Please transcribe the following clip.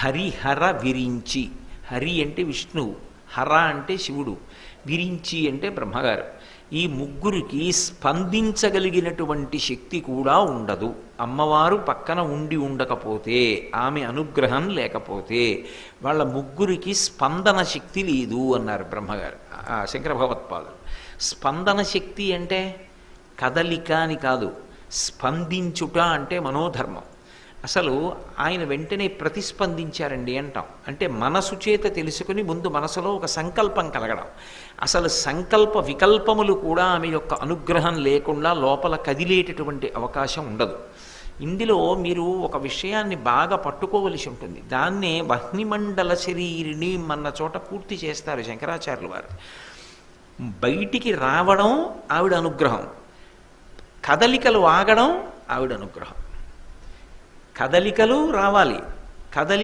హరిహర విరించి, హరి అంటే విష్ణువు, హర అంటే శివుడు, విరించి అంటే బ్రహ్మగారు. ఈ ముగ్గురికి స్పందించగలిగినటువంటి శక్తి కూడా ఉండదు. అమ్మవారు పక్కన ఉండి ఉండకపోతే, ఆమె అనుగ్రహం లేకపోతే వాళ్ళ ముగ్గురికి స్పందన శక్తి లేదు అన్నారు బ్రహ్మగారు, శంకర భగవత్పాదులు. స్పందన శక్తి అంటే కదలిక అని కాదు, స్పందించుట అంటే మనోధర్మం. అసలు ఆయన వెంటనే ప్రతిస్పందించారండి అంటాం. అంటే మనసు చేత తెలుసుకుని ముందు మనసులో ఒక సంకల్పం కలగడం. అసలు సంకల్ప వికల్పములు కూడా ఆమె యొక్క అనుగ్రహం లేకుండా లోపల కదిలేటటువంటి అవకాశం ఉండదు. ఇందులో మీరు ఒక విషయాన్ని బాగా పట్టుకోవలసి ఉంటుంది. దాన్నే వహ్నిమండల శరీరిణి అన్న చోట పూర్తి చేస్తారు శంకరాచార్యులు వారు. బయటికి రావడం ఆవిడ అనుగ్రహం, కదలికలు ఆగడం ఆవిడ అనుగ్రహం. కదలికలు రావాలి, కదలి